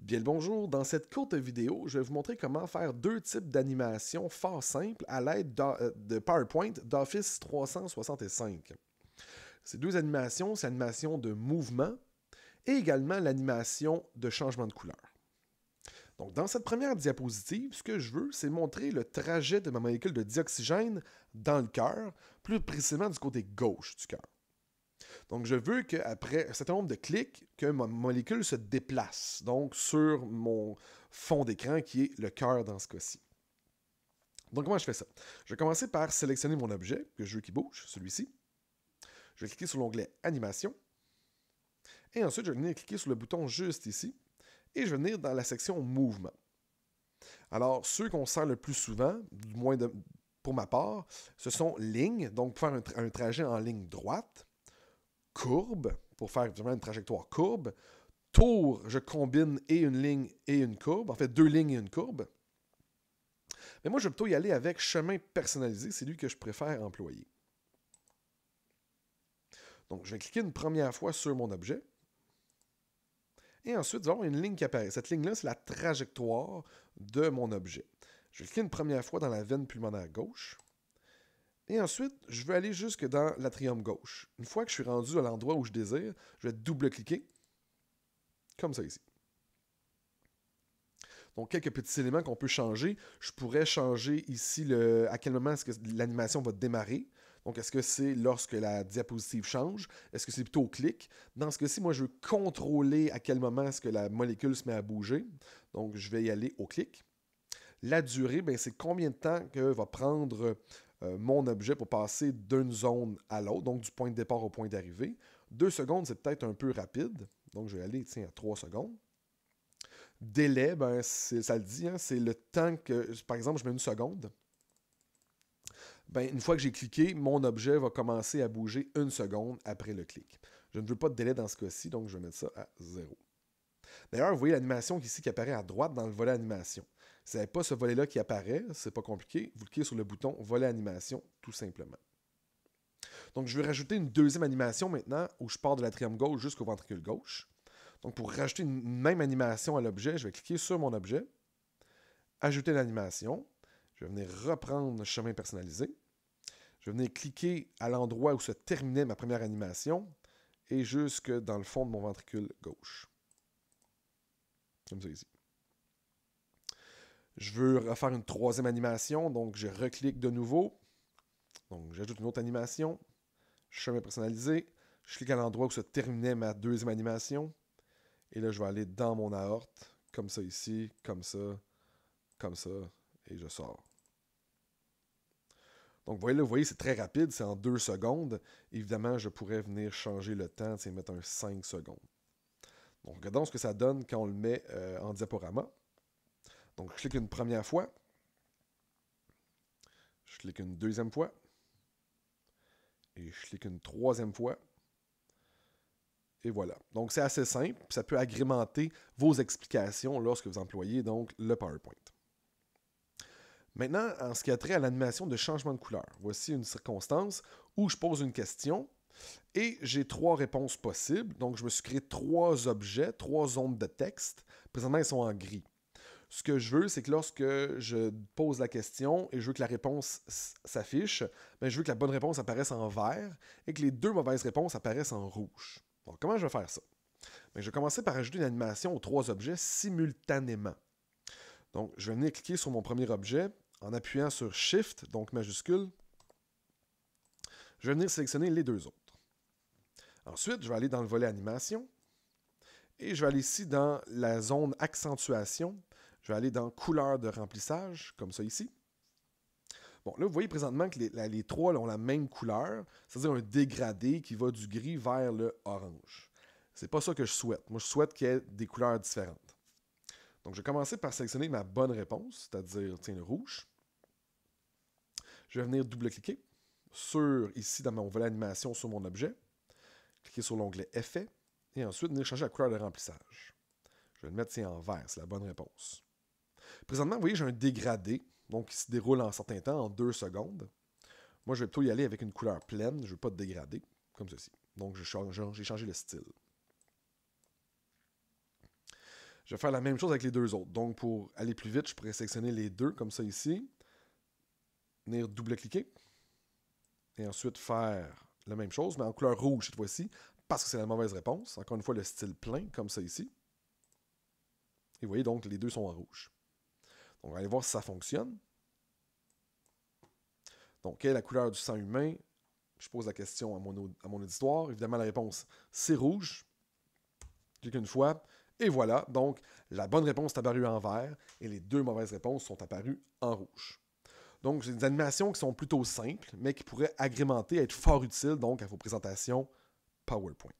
Bien le bonjour, dans cette courte vidéo, je vais vous montrer comment faire deux types d'animations fort simples à l'aide de PowerPoint d'Office 365. Ces deux animations, c'est l'animation de mouvement et également l'animation de changement de couleur. Donc, dans cette première diapositive, ce que je veux, c'est montrer le trajet de ma molécule de dioxygène dans le cœur, plus précisément du côté gauche du cœur. Donc, je veux qu'après un certain nombre de clics, que ma molécule se déplace, donc sur mon fond d'écran qui est le cœur dans ce cas-ci. Donc, comment je fais ça? Je vais commencer par sélectionner mon objet, que je veux qu'il bouge, celui-ci. Je vais cliquer sur l'onglet Animation. Et ensuite, je vais venir cliquer sur le bouton juste ici. Et je vais venir dans la section Mouvement. Alors, ceux qu'on sert le plus souvent, du moins pour ma part, ce sont lignes, donc pour faire un trajet en ligne droite. Courbe, pour faire vraiment une trajectoire courbe. Tour, je combine et une ligne et une courbe. En fait, deux lignes et une courbe. Mais moi, je vais plutôt y aller avec chemin personnalisé. C'est lui que je préfère employer. Donc, je vais cliquer une première fois sur mon objet. Et ensuite, vous allez avoir une ligne qui apparaît. Cette ligne-là, c'est la trajectoire de mon objet. Je vais cliquer une première fois dans la veine pulmonaire gauche. Et ensuite, je vais aller jusque dans l'atrium gauche. Une fois que je suis rendu à l'endroit où je désire, je vais double-cliquer, comme ça ici. Donc, quelques petits éléments qu'on peut changer. Je pourrais changer ici à quel moment est-ce que l'animation va démarrer. Donc, est-ce que c'est lorsque la diapositive change? Est-ce que c'est plutôt au clic? Dans ce cas-ci, moi, je veux contrôler à quel moment est-ce que la molécule se met à bouger. Donc, je vais y aller au clic. La durée, c'est combien de temps que va prendre mon objet pour passer d'une zone à l'autre, donc du point de départ au point d'arrivée. 2 secondes, c'est peut-être un peu rapide. Donc, je vais aller à 3 secondes. Délai, ça le dit, hein, c'est le temps que, par exemple, je mets une seconde. Une fois que j'ai cliqué, mon objet va commencer à bouger une seconde après le clic. Je ne veux pas de délai dans ce cas-ci, donc je vais mettre ça à 0. D'ailleurs, vous voyez l'animation ici qui apparaît à droite dans le volet animation. Si vous n'avez pas ce volet-là qui apparaît, c'est pas compliqué, vous cliquez sur le bouton volet animation, tout simplement. Donc, je vais rajouter une deuxième animation maintenant où je pars de l'atrium gauche jusqu'au ventricule gauche. Donc, pour rajouter une même animation à l'objet, je vais cliquer sur mon objet, ajouter l'animation. Je vais venir reprendre le chemin personnalisé. Je vais venir cliquer à l'endroit où se terminait ma première animation et jusque dans le fond de mon ventricule gauche. Comme ça ici. Je veux refaire une troisième animation, donc je reclique de nouveau. Donc, j'ajoute une autre animation. Chemin personnalisé. Je clique à l'endroit où se terminait ma deuxième animation. Et là, je vais aller dans mon aorte, comme ça ici, comme ça, et je sors. Donc, vous voyez, c'est très rapide, c'est en 2 secondes. Évidemment, je pourrais venir changer le temps, mettre un 5 secondes. Donc, regardons ce que ça donne quand on le met en diaporama. Donc, je clique une première fois. Je clique une deuxième fois. Et je clique une troisième fois. Et voilà. Donc, c'est assez simple. Ça peut agrémenter vos explications lorsque vous employez donc le PowerPoint. Maintenant, en ce qui a trait à l'animation de changement de couleur, voici une circonstance où je pose une question et j'ai 3 réponses possibles. Donc, je me suis créé 3 objets, 3 zones de texte. Présentement, ils sont en gris. Ce que je veux, c'est que lorsque je pose la question et je veux que la réponse s'affiche, je veux que la bonne réponse apparaisse en vert et que les 2 mauvaises réponses apparaissent en rouge. Donc, comment je vais faire ça? Je vais commencer par ajouter une animation aux 3 objets simultanément. Donc, je vais venir cliquer sur mon premier objet en appuyant sur Shift, donc majuscule. Je vais venir sélectionner les 2 autres. Ensuite, je vais aller dans le volet animation et je vais aller ici dans la zone accentuation. Je vais aller dans couleur de remplissage, comme ça ici. Bon, là, vous voyez présentement que les 3 là, ont la même couleur, c'est-à-dire un dégradé qui va du gris vers le orange. C'est pas ça que je souhaite. Moi, je souhaite qu'il y ait des couleurs différentes. Donc, je vais commencer par sélectionner ma bonne réponse, c'est-à-dire le rouge. Je vais venir double-cliquer ici dans mon volet animation sur mon objet. Cliquer sur l'onglet Effets et ensuite venir changer la couleur de remplissage. Je vais le mettre en vert, c'est la bonne réponse. Présentement, vous voyez, j'ai un dégradé, donc qui se déroule en certain temps, en 2 secondes. Moi, je vais plutôt y aller avec une couleur pleine, je ne veux pas de dégradé, comme ceci. Donc, j'ai changé le style. Je vais faire la même chose avec les deux autres. Donc, pour aller plus vite, je pourrais sélectionner les deux, comme ça ici. Venir double-cliquer. Et ensuite faire la même chose, mais en couleur rouge cette fois-ci, parce que c'est la mauvaise réponse. Encore une fois, le style plein, comme ça ici. Et vous voyez donc, les deux sont en rouge. Donc, on va aller voir si ça fonctionne. Donc, quelle est la couleur du sang humain? Je pose la question à mon auditoire. Évidemment, la réponse, c'est rouge. Je clique une fois. Et voilà. Donc, la bonne réponse est apparue en vert et les deux mauvaises réponses sont apparues en rouge. Donc, j'ai des animations qui sont plutôt simples, mais qui pourraient agrémenter, être fort utiles donc à vos présentations PowerPoint.